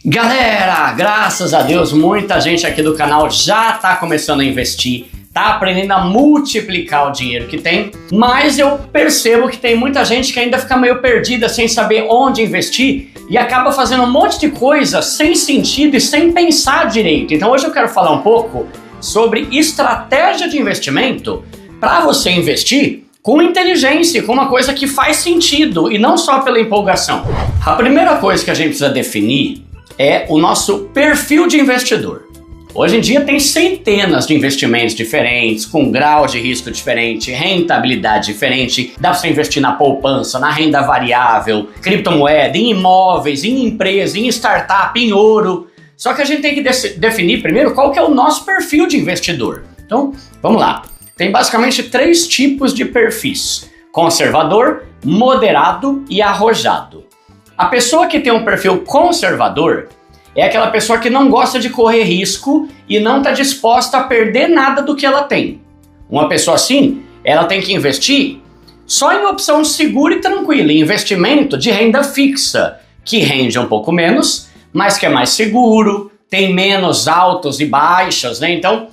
Galera, graças a Deus, muita gente aqui do canal já está começando a investir, está aprendendo a multiplicar o dinheiro que tem, mas eu percebo que tem muita gente que ainda fica meio perdida sem saber onde investir e acaba fazendo um monte de coisa sem sentido e sem pensar direito. Então hoje eu quero falar um pouco sobre estratégia de investimento para você investir com inteligência, com uma coisa que faz sentido e não só pela empolgação. A primeira coisa que a gente precisa definir é o nosso perfil de investidor. Hoje em dia tem centenas de investimentos diferentes, com grau de risco diferente, rentabilidade diferente. Dá para você investir na poupança, na renda variável, criptomoeda, em imóveis, em empresa, em startup, em ouro. Só que a gente tem que definir primeiro qual que é o nosso perfil de investidor. Então, vamos lá. Tem basicamente 3 tipos de perfis: conservador, moderado e arrojado. A pessoa que tem um perfil conservador é aquela pessoa que não gosta de correr risco e não está disposta a perder nada do que ela tem. Uma pessoa assim, ela tem que investir só em opção segura e tranquila, em investimento de renda fixa, que rende um pouco menos, mas que é mais seguro, tem menos altos e baixas, né? Então,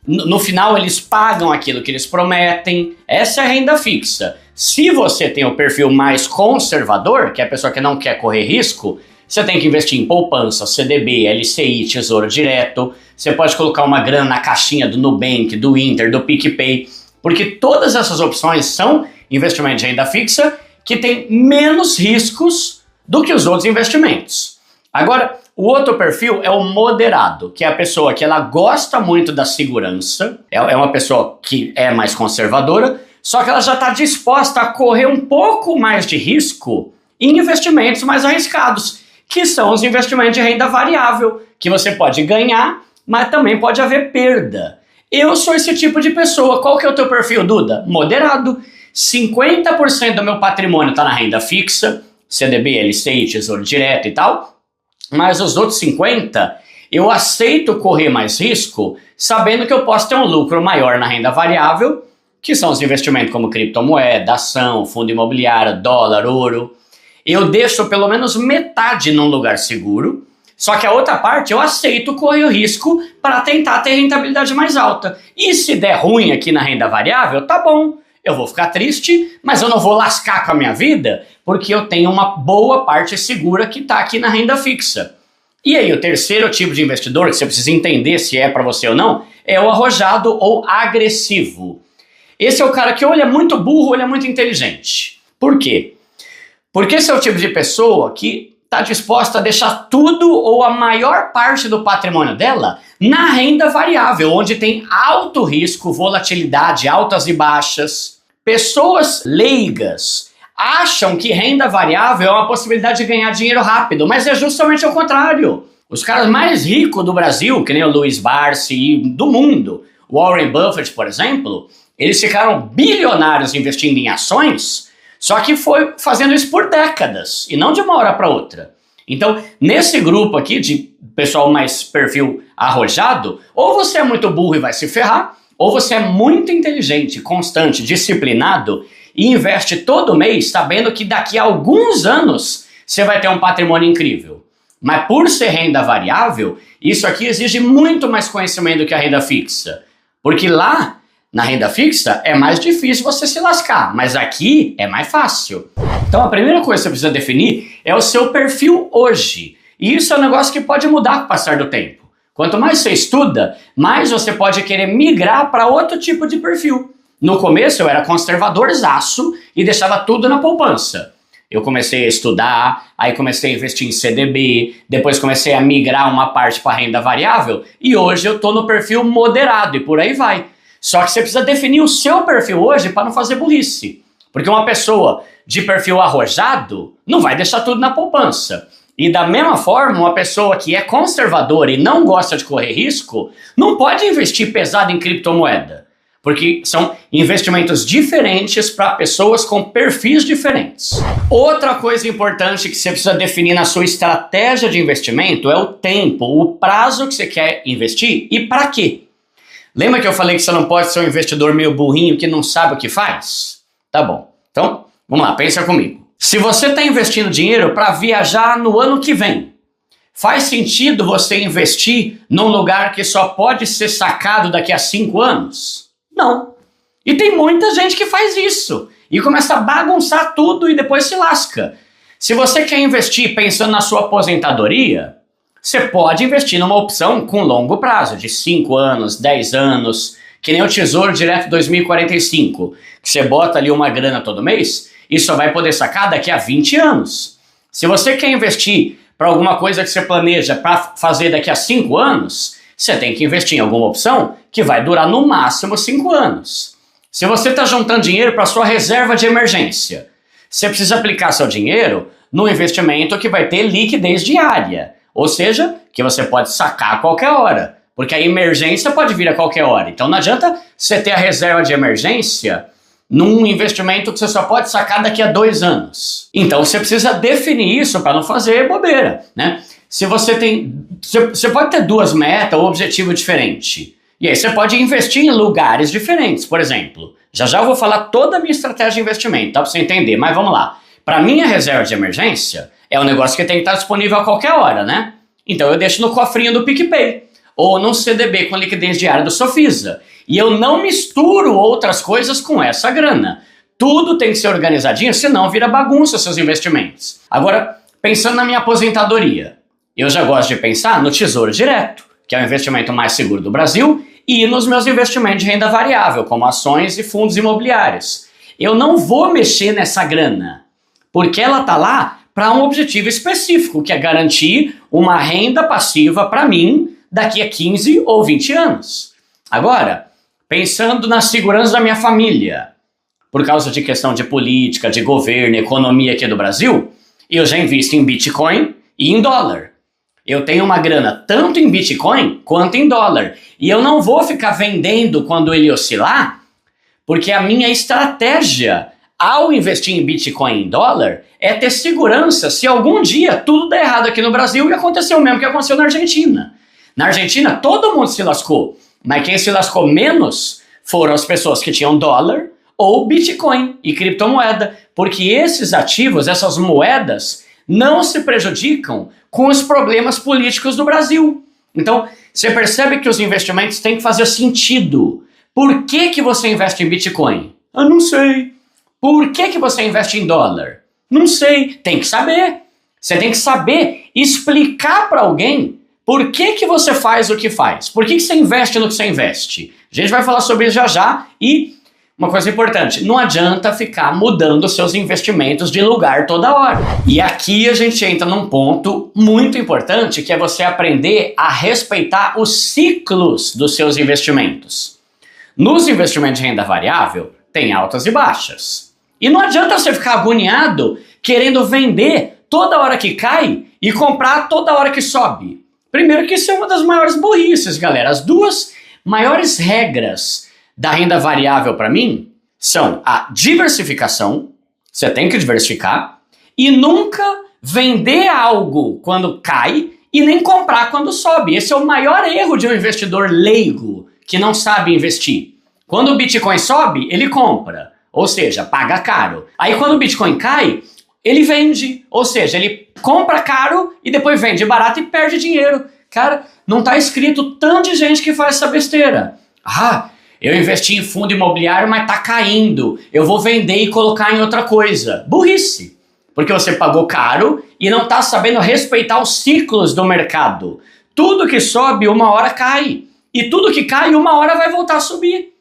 no final eles pagam aquilo que eles prometem. Essa é a renda fixa. Se você tem o perfil mais conservador, que é a pessoa que não quer correr risco, você tem que investir em poupança, CDB, LCI, Tesouro Direto. Você pode colocar uma grana na caixinha do Nubank, do Inter, do PicPay, porque todas essas opções são investimentos de renda fixa que tem menos riscos do que os outros investimentos. Agora, o outro perfil é o moderado, que é a pessoa que ela gosta muito da segurança, é uma pessoa que é mais conservadora, só que ela já está disposta a correr um pouco mais de risco em investimentos mais arriscados, que são os investimentos de renda variável, que você pode ganhar, mas também pode haver perda. Eu sou esse tipo de pessoa. Qual que é o teu perfil, Duda? Moderado. 50% do meu patrimônio está na renda fixa, CDB, LCI, Tesouro Direto e tal, mas os outros 50% eu aceito correr mais risco, sabendo que eu posso ter um lucro maior na renda variável, que são os investimentos como criptomoeda, ação, fundo imobiliário, dólar, ouro. Eu deixo pelo menos metade num lugar seguro, só que a outra parte eu aceito correr o risco para tentar ter rentabilidade mais alta. E se der ruim aqui na renda variável, tá bom, eu vou ficar triste, mas eu não vou lascar com a minha vida, porque eu tenho uma boa parte segura que está aqui na renda fixa. E aí o terceiro tipo de investidor, que você precisa entender se é para você ou não, é o arrojado ou agressivo. Esse é o cara que ou ele é muito burro ou ele é muito inteligente. Por quê? Porque esse é o tipo de pessoa que está disposta a deixar tudo ou a maior parte do patrimônio dela na renda variável, onde tem alto risco, volatilidade, altas e baixas. Pessoas leigas acham que renda variável é uma possibilidade de ganhar dinheiro rápido, mas é justamente o contrário. Os caras mais ricos do Brasil, que nem o Luiz Barsi e do mundo, Warren Buffett, por exemplo, eles ficaram bilionários investindo em ações, só que foi fazendo isso por décadas e não de uma hora para outra. Então, nesse grupo aqui de pessoal mais perfil arrojado, ou você é muito burro e vai se ferrar, ou você é muito inteligente, constante, disciplinado e investe todo mês sabendo que daqui a alguns anos você vai ter um patrimônio incrível. Mas por ser renda variável, isso aqui exige muito mais conhecimento do que a renda fixa. Porque lá, na renda fixa, é mais difícil você se lascar, mas aqui é mais fácil. Então a primeira coisa que você precisa definir é o seu perfil hoje. E isso é um negócio que pode mudar com o passar do tempo. Quanto mais você estuda, mais você pode querer migrar para outro tipo de perfil. No começo eu era conservadorzaço e deixava tudo na poupança. Eu comecei a estudar, aí comecei a investir em CDB, depois comecei a migrar uma parte para renda variável e hoje eu estou no perfil moderado e por aí vai. Só que você precisa definir o seu perfil hoje para não fazer burrice. Porque uma pessoa de perfil arrojado não vai deixar tudo na poupança. E da mesma forma, uma pessoa que é conservadora e não gosta de correr risco, não pode investir pesado em criptomoeda. Porque são investimentos diferentes para pessoas com perfis diferentes. Outra coisa importante que você precisa definir na sua estratégia de investimento é o tempo, o prazo que você quer investir e para quê. Lembra que eu falei que você não pode ser um investidor meio burrinho que não sabe o que faz? Tá bom. Então, vamos lá, pensa comigo. Se você está investindo dinheiro para viajar no ano que vem, Faz sentido você investir num lugar que só pode ser sacado daqui a 5 anos? Não. E tem muita gente que faz isso e começa a bagunçar tudo e depois se lasca. Se você quer investir pensando na sua aposentadoria, você pode investir numa opção com longo prazo, de 5 anos, 10 anos, que nem o Tesouro Direto 2045, que você bota ali uma grana todo mês e só vai poder sacar daqui a 20 anos. Se você quer investir para alguma coisa que você planeja para fazer daqui a 5 anos, você tem que investir em alguma opção que vai durar no máximo 5 anos. Se você está juntando dinheiro para sua reserva de emergência, você precisa aplicar seu dinheiro num investimento que vai ter liquidez diária, ou seja, que você pode sacar a qualquer hora, porque a emergência pode vir a qualquer hora. Então não adianta você ter a reserva de emergência num investimento que você só pode sacar daqui a 2 anos. Então você precisa definir isso para não fazer bobeira, né? Se você tem, você pode ter 2 metas ou objetivo diferente. E aí você pode investir em lugares diferentes, por exemplo. Já eu vou falar toda a minha estratégia de investimento, tá? Para você entender, mas vamos lá. Para minha reserva de emergência, é um negócio que tem que estar disponível a qualquer hora, né? Então eu deixo no cofrinho do PicPay, ou num CDB com liquidez diária do Sofisa. E eu não misturo outras coisas com essa grana. Tudo tem que ser organizadinho, senão vira bagunça seus investimentos. Agora, pensando na minha aposentadoria, eu já gosto de pensar no Tesouro Direto, que é o investimento mais seguro do Brasil, e nos meus investimentos de renda variável, como ações e fundos imobiliários. Eu não vou mexer nessa grana, porque ela está lá para um objetivo específico, que é garantir uma renda passiva para mim daqui a 15 ou 20 anos. Agora, pensando na segurança da minha família, por causa de questão de política, de governo, economia aqui do Brasil, eu já invisto em Bitcoin e em dólar. Eu tenho uma grana tanto em Bitcoin quanto em dólar. E eu não vou ficar vendendo quando ele oscilar, porque a minha estratégia ao investir em Bitcoin e em dólar é ter segurança se algum dia tudo der errado aqui no Brasil e acontecer o mesmo que aconteceu na Argentina. Na Argentina todo mundo se lascou, mas quem se lascou menos foram as pessoas que tinham dólar ou Bitcoin e criptomoeda, porque esses ativos, essas moedas, não se prejudicam com os problemas políticos do Brasil. Então, você percebe que os investimentos têm que fazer sentido. Por que você investe em Bitcoin? Eu não sei. Por que você investe em dólar? Não sei. Tem que saber. Você tem que saber explicar para alguém por que você faz o que faz. Por que você investe no que você investe. A gente vai falar sobre isso já e uma coisa importante, não adianta ficar mudando seus investimentos de lugar toda hora. E aqui a gente entra num ponto muito importante, que é você aprender a respeitar os ciclos dos seus investimentos. Nos investimentos de renda variável, tem altas e baixas. E não adianta você ficar agoniado querendo vender toda hora que cai e comprar toda hora que sobe. Primeiro que isso é uma das maiores burrices, galera. As 2 maiores regras da renda variável para mim são a diversificação, você tem que diversificar, e nunca vender algo quando cai e nem comprar quando sobe. Esse é o maior erro de um investidor leigo que não sabe investir. Quando o Bitcoin sobe, ele compra, ou seja, paga caro. Aí quando o Bitcoin cai, ele vende, ou seja, ele compra caro e depois vende barato e perde dinheiro. Cara, não está escrito tanto de gente que faz essa besteira. Eu investi em fundo imobiliário, mas tá caindo. Eu vou vender e colocar em outra coisa. Burrice. Porque você pagou caro e não tá sabendo respeitar os ciclos do mercado. Tudo que sobe, uma hora cai. E tudo que cai, uma hora vai voltar a subir.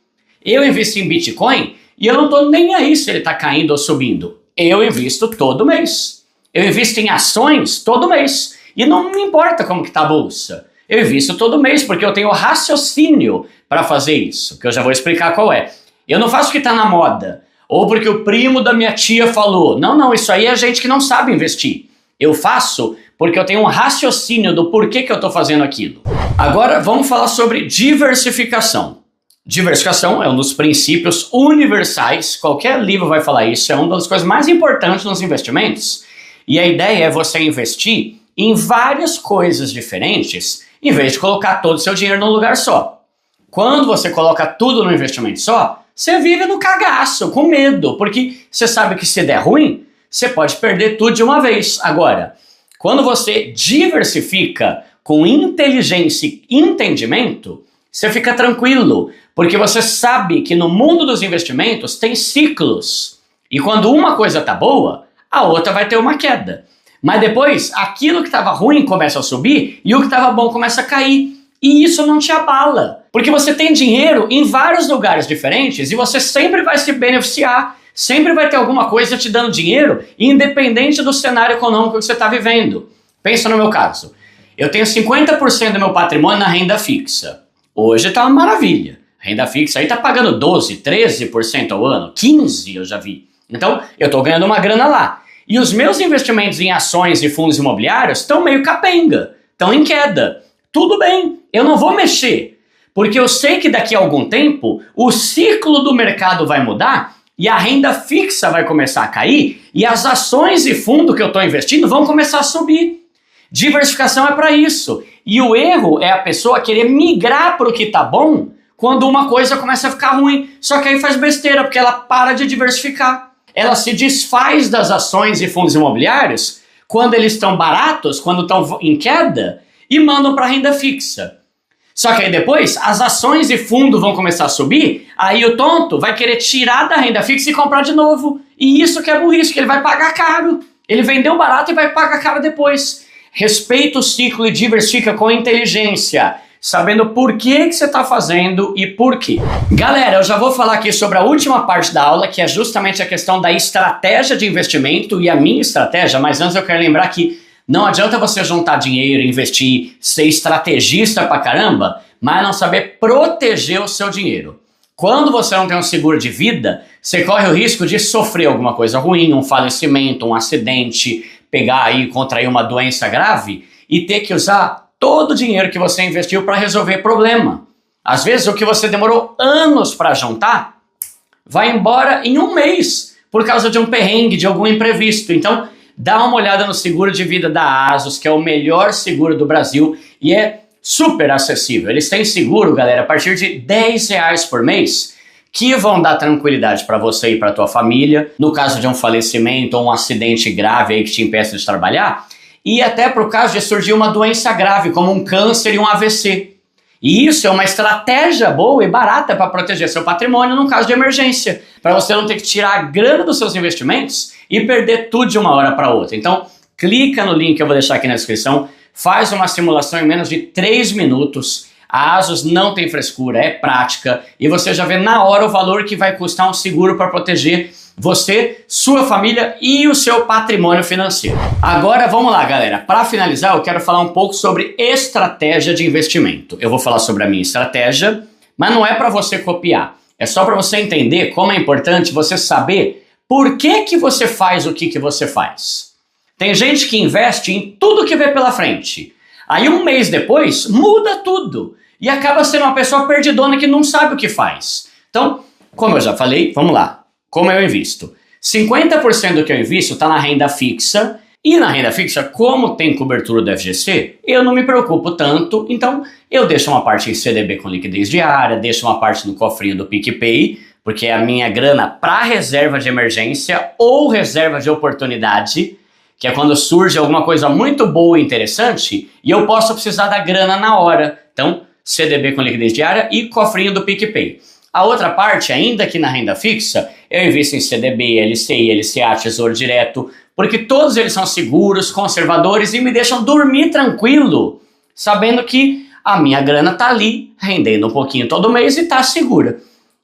Eu investi em Bitcoin e eu não tô nem aí se ele tá caindo ou subindo. Eu invisto todo mês. Eu invisto em ações todo mês. E não me importa como que tá a bolsa. Eu invisto todo mês porque eu tenho raciocínio para fazer isso, que eu já vou explicar qual é. Eu não faço o que está na moda, ou porque o primo da minha tia falou. Não, isso aí é gente que não sabe investir. Eu faço porque eu tenho um raciocínio do porquê que eu estou fazendo aquilo. Agora vamos falar sobre diversificação. Diversificação é um dos princípios universais, qualquer livro vai falar isso, é uma das coisas mais importantes nos investimentos. E a ideia é você investir em várias coisas diferentes, em vez de colocar todo o seu dinheiro num lugar só. Quando você coloca tudo no investimento só, você vive no cagaço, com medo, porque você sabe que se der ruim, você pode perder tudo de uma vez. Agora, Quando você diversifica com inteligência e entendimento, você fica tranquilo, porque você sabe que no mundo dos investimentos tem ciclos. E quando uma coisa tá boa, a outra vai ter uma queda. Mas depois, aquilo que estava ruim começa a subir e o que estava bom começa a cair. E isso não te abala, porque você tem dinheiro em vários lugares diferentes e você sempre vai se beneficiar. Sempre vai ter alguma coisa te dando dinheiro, independente do cenário econômico que você está vivendo. Pensa no meu caso. Eu tenho 50% do meu patrimônio na renda fixa. Hoje está uma maravilha. A renda fixa aí está pagando 12%, 13% ao ano, 15% eu já vi. Então, eu estou ganhando uma grana lá. E os meus investimentos em ações e fundos imobiliários estão meio capenga, estão em queda. Tudo bem, eu não vou mexer, porque eu sei que daqui a algum tempo o ciclo do mercado vai mudar e a renda fixa vai começar a cair e as ações e fundo que eu estou investindo vão começar a subir. Diversificação é para isso. E o erro é a pessoa querer migrar para o que está bom quando uma coisa começa a ficar ruim. Só que aí faz besteira, porque ela para de diversificar. Ela se desfaz das ações e fundos imobiliários quando eles estão baratos, quando estão em queda, e mandam para a renda fixa. Só que aí depois as ações e fundo vão começar a subir, aí o tonto vai querer tirar da renda fixa e comprar de novo. E isso que é burrice, que ele vai pagar caro. Ele vendeu barato e vai pagar caro depois. Respeita o ciclo e diversifica com inteligência, sabendo por que você está fazendo e por quê. Galera, eu já vou falar aqui sobre a última parte da aula, que é justamente a questão da estratégia de investimento e a minha estratégia, mas antes eu quero lembrar que não adianta você juntar dinheiro, investir, ser estrategista pra caramba, mas não saber proteger o seu dinheiro. Quando você não tem um seguro de vida, você corre o risco de sofrer alguma coisa ruim, um falecimento, um acidente, pegar aí, contrair uma doença grave e ter que usar todo o dinheiro que você investiu para resolver problema. Às vezes o que você demorou anos para juntar vai embora em um mês por causa de um perrengue, de algum imprevisto. Então, dá uma olhada no seguro de vida da Asus, que é o melhor seguro do Brasil e é super acessível. Eles têm seguro, galera, a partir de R$10 por mês, que vão dar tranquilidade para você e para tua família, no caso de um falecimento ou um acidente grave aí que te impeça de trabalhar, e até para o caso de surgir uma doença grave, como um câncer e um AVC. E isso é uma estratégia boa e barata para proteger seu patrimônio num caso de emergência, para você não ter que tirar a grana dos seus investimentos e perder tudo de uma hora para outra. Então, clica no link que eu vou deixar aqui na descrição, faz uma simulação em menos de 3 minutos. A Asus não tem frescura, é prática e você já vê na hora o valor que vai custar um seguro para proteger você, sua família e o seu patrimônio financeiro. Agora vamos lá, galera. Para finalizar, eu quero falar um pouco sobre estratégia de investimento. Eu vou falar sobre a minha estratégia, mas não é para você copiar. É só para você entender como é importante você saber por que você faz o que você faz. Tem gente que investe em tudo que vê pela frente. Aí um mês depois, muda tudo. E acaba sendo uma pessoa perdidona que não sabe o que faz. Então, como eu já falei, vamos lá. Como eu invisto? 50% do que eu invisto está na renda fixa. E na renda fixa, como tem cobertura do FGC, eu não me preocupo tanto. Então, eu deixo uma parte em CDB com liquidez diária, deixo uma parte no cofrinho do PicPay, porque é a minha grana para reserva de emergência ou reserva de oportunidade, que é quando surge alguma coisa muito boa e interessante e eu posso precisar da grana na hora. Então, CDB com liquidez diária e cofrinho do PicPay. A outra parte, ainda que na renda fixa, eu invisto em CDB, LCI, LCA, Tesouro Direto, porque todos eles são seguros, conservadores e me deixam dormir tranquilo, sabendo que a minha grana está ali, rendendo um pouquinho todo mês e está segura.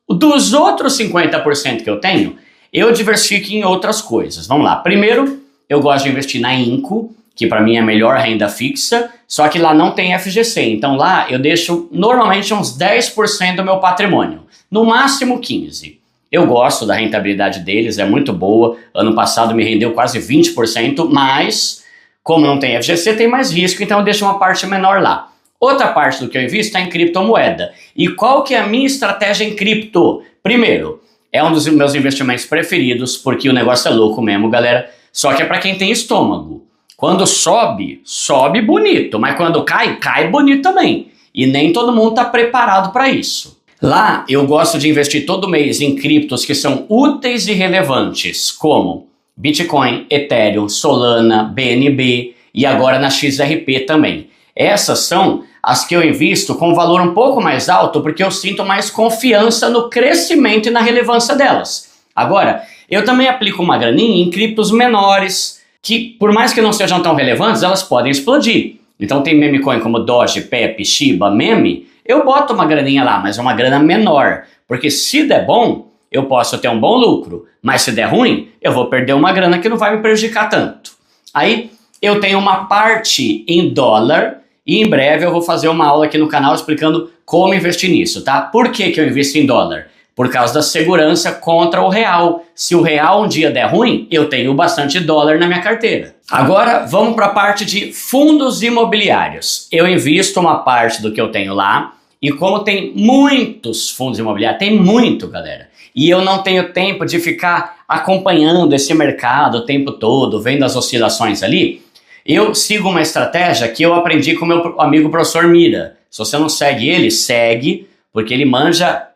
Dos outros 50% que eu tenho, eu diversifico em outras coisas. Vamos lá. Primeiro, eu gosto de investir na Inco, que para mim é a melhor renda fixa, só que lá não tem FGC. Então lá eu deixo normalmente uns 10% do meu patrimônio, no máximo 15%. Eu gosto da rentabilidade deles, é muito boa. Ano passado me rendeu quase 20%, mas como não tem FGC tem mais risco, então eu deixo uma parte menor lá. Outra parte do que eu invisto é em criptomoeda. E qual que é a minha estratégia em cripto? Primeiro, é um dos meus investimentos preferidos, porque o negócio é louco mesmo, galera. Só que é para quem tem estômago. Quando sobe, sobe bonito, mas quando cai, cai bonito também. E nem todo mundo está preparado para isso. Lá eu gosto de investir todo mês em criptos que são úteis e relevantes, como Bitcoin, Ethereum, Solana, BNB. e agora na XRP também. Essas são as que eu invisto com valor um pouco mais alto porque eu sinto mais confiança no crescimento e na relevância delas. Agora, eu também aplico uma graninha em criptos menores, que por mais que não sejam tão relevantes, elas podem explodir. Então tem meme coin como Doge, Pepe, Shiba, Meme, eu boto uma graninha lá, mas é uma grana menor, porque se der bom, eu posso ter um bom lucro, mas se der ruim, eu vou perder uma grana que não vai me prejudicar tanto. Aí eu tenho uma parte em dólar e em breve eu vou fazer uma aula aqui no canal explicando como investir nisso, tá? Por que eu invisto em dólar? Por causa da segurança contra o real. Se o real um dia der ruim, eu tenho bastante dólar na minha carteira. Agora vamos para a parte de fundos imobiliários. Eu invisto uma parte do que eu tenho lá e como tem muitos fundos imobiliários, tem muito, galera, e eu não tenho tempo de ficar acompanhando esse mercado o tempo todo, vendo as oscilações ali, eu sigo uma estratégia que eu aprendi com meu amigo professor Mira. Se você não segue ele, segue, porque ele manja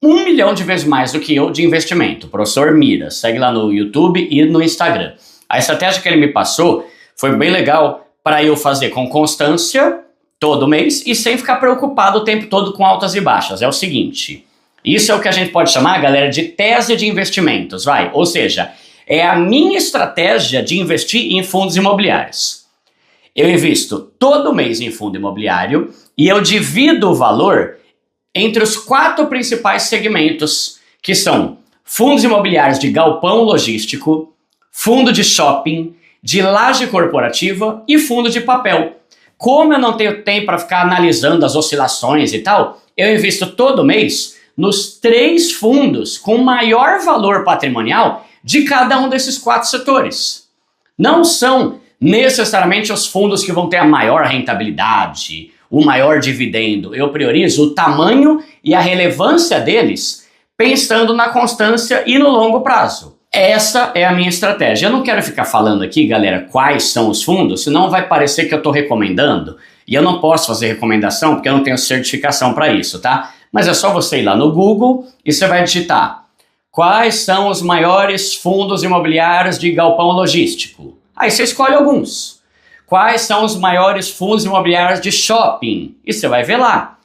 1 milhão de vezes mais do que eu de investimento. Professor Mira, segue lá no YouTube e no Instagram. A estratégia que ele me passou foi bem legal para eu fazer com constância todo mês e sem ficar preocupado o tempo todo com altas e baixas. É o seguinte, isso é o que a gente pode chamar, galera, de tese de investimentos, vai? Ou seja, é a minha estratégia de investir em fundos imobiliários. Eu invisto todo mês em fundo imobiliário e eu divido o valor entre os 4 principais segmentos, que são fundos imobiliários de galpão logístico, fundo de shopping, de laje corporativa e fundo de papel. Como eu não tenho tempo para ficar analisando as oscilações e tal, eu invisto todo mês nos 3 fundos com maior valor patrimonial de cada um desses 4 setores. Não são necessariamente os fundos que vão ter a maior rentabilidade, o maior dividendo. Eu priorizo o tamanho e a relevância deles, pensando na constância e no longo prazo. Essa é a minha estratégia. Eu não quero ficar falando aqui, galera, quais são os fundos, senão vai parecer que eu estou recomendando, e eu não posso fazer recomendação porque eu não tenho certificação para isso, tá? Mas é só você ir lá no Google e você vai digitar quais são os maiores fundos imobiliários de galpão logístico. Aí você escolhe alguns. Quais são os maiores fundos imobiliários de shopping? E você vai ver lá.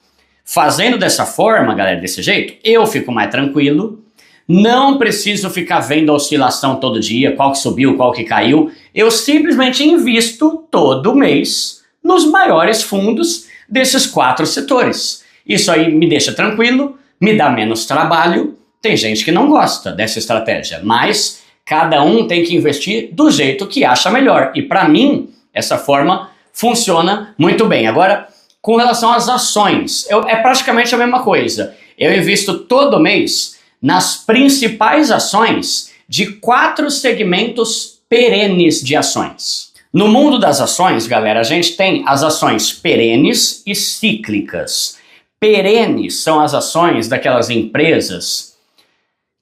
Fazendo dessa forma, galera, desse jeito, eu fico mais tranquilo. Não preciso ficar vendo a oscilação todo dia, qual que subiu, qual que caiu. Eu simplesmente invisto todo mês nos maiores fundos desses 4 setores. Isso aí me deixa tranquilo, me dá menos trabalho. Tem gente que não gosta dessa estratégia, mas cada um tem que investir do jeito que acha melhor. E para mim, essa forma funciona muito bem. Agora, com relação às ações, é praticamente a mesma coisa. Eu invisto todo mês nas principais ações de 4 segmentos perenes de ações. No mundo das ações, galera, a gente tem as ações perenes e cíclicas. Perenes são as ações daquelas empresas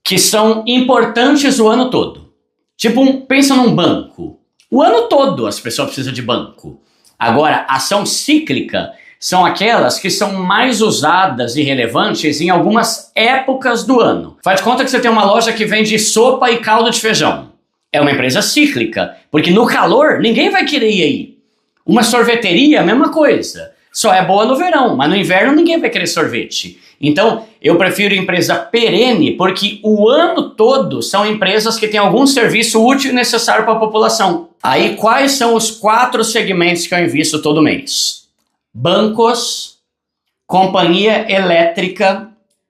que são importantes o ano todo. Tipo, pensa num banco. O ano todo as pessoas precisam de banco. Agora, ação cíclica são aquelas que são mais usadas e relevantes em algumas épocas do ano. Faz de conta que você tem uma loja que vende sopa e caldo de feijão. É uma empresa cíclica, porque no calor ninguém vai querer ir aí. Uma sorveteria, a mesma coisa. Só é boa no verão, mas no inverno ninguém vai querer sorvete. Então, eu prefiro empresa perene, porque o ano todo são empresas que têm algum serviço útil e necessário para a população. Aí, quais são os 4 segmentos que eu invisto todo mês? Bancos, companhia elétrica,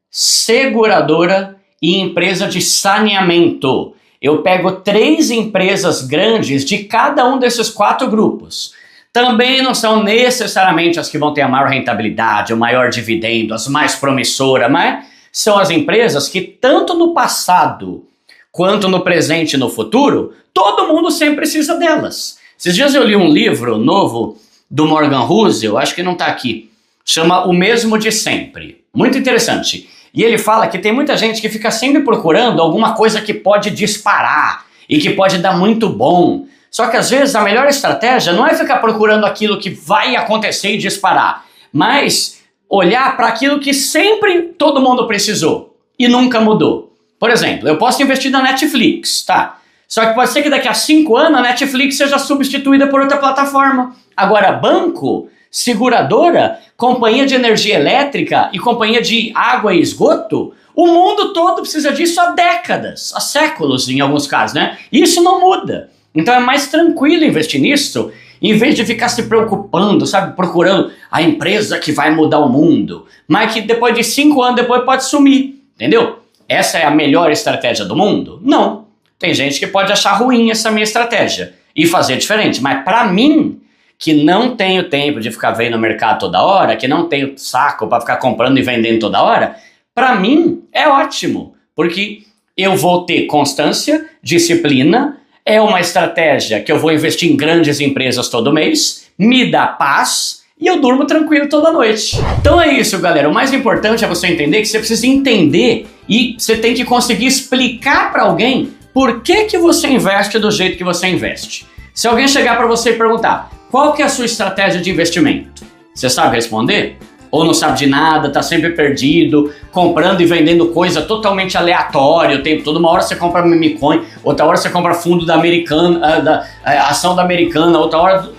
seguradora e empresa de saneamento. Eu pego 3 empresas grandes de cada um desses 4 grupos. Também não são necessariamente as que vão ter a maior rentabilidade, o maior dividendo, as mais promissoras, mas são as empresas que tanto no passado quanto no presente e no futuro, todo mundo sempre precisa delas. Esses dias eu li um livro novo do Morgan Housel, acho que não está aqui, chama O Mesmo de Sempre. Muito interessante. E ele fala que tem muita gente que fica sempre procurando alguma coisa que pode disparar e que pode dar muito bom. Só que às vezes a melhor estratégia não é ficar procurando aquilo que vai acontecer e disparar, mas olhar para aquilo que sempre todo mundo precisou e nunca mudou. Por exemplo, eu posso investir na Netflix, tá? Só que pode ser que daqui a 5 anos a Netflix seja substituída por outra plataforma. Agora, banco, seguradora, companhia de energia elétrica e companhia de água e esgoto, o mundo todo precisa disso há décadas, há séculos em alguns casos, né? E isso não muda. Então é mais tranquilo investir nisso, em vez de ficar se preocupando, sabe, procurando a empresa que vai mudar o mundo, mas que depois de 5 anos depois pode sumir, entendeu? Essa é a melhor estratégia do mundo? Não. Tem gente que pode achar ruim essa minha estratégia e fazer diferente, mas para mim, que não tenho tempo de ficar vendo o mercado toda hora, que não tenho saco para ficar comprando e vendendo toda hora, para mim é ótimo, porque eu vou ter constância, disciplina, é uma estratégia que eu vou investir em grandes empresas todo mês, me dá paz e eu durmo tranquilo toda noite. Então é isso, galera. O mais importante é você entender que você precisa entender e você tem que conseguir explicar para alguém por que você investe do jeito que você investe. Se alguém chegar para você e perguntar qual que é a sua estratégia de investimento, você sabe responder? Ou não sabe de nada, tá sempre perdido, comprando e vendendo coisa totalmente aleatória o tempo todo. Uma hora você compra meme-coin, outra hora você compra fundo da Americana, ação da Americana, outra hora...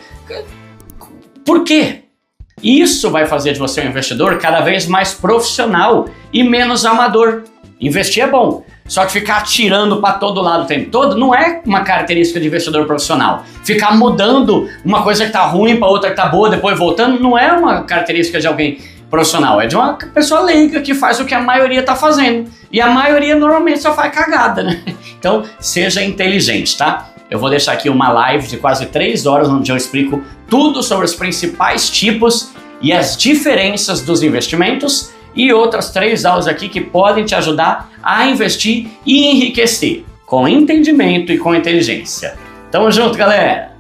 Por quê? Isso vai fazer de você um investidor cada vez mais profissional e menos amador. Investir é bom, só que ficar atirando para todo lado o tempo todo não é uma característica de investidor profissional. Ficar mudando uma coisa que tá ruim para outra que tá boa, depois voltando, não é uma característica de alguém profissional. É de uma pessoa leiga que faz o que a maioria tá fazendo. E a maioria normalmente só faz cagada, né? Então, seja inteligente, tá? Eu vou deixar aqui uma live de quase 3 horas onde eu explico tudo sobre os principais tipos e as diferenças dos investimentos e outras 3 aulas aqui que podem te ajudar a investir e enriquecer com entendimento e com inteligência. Tamo junto, galera!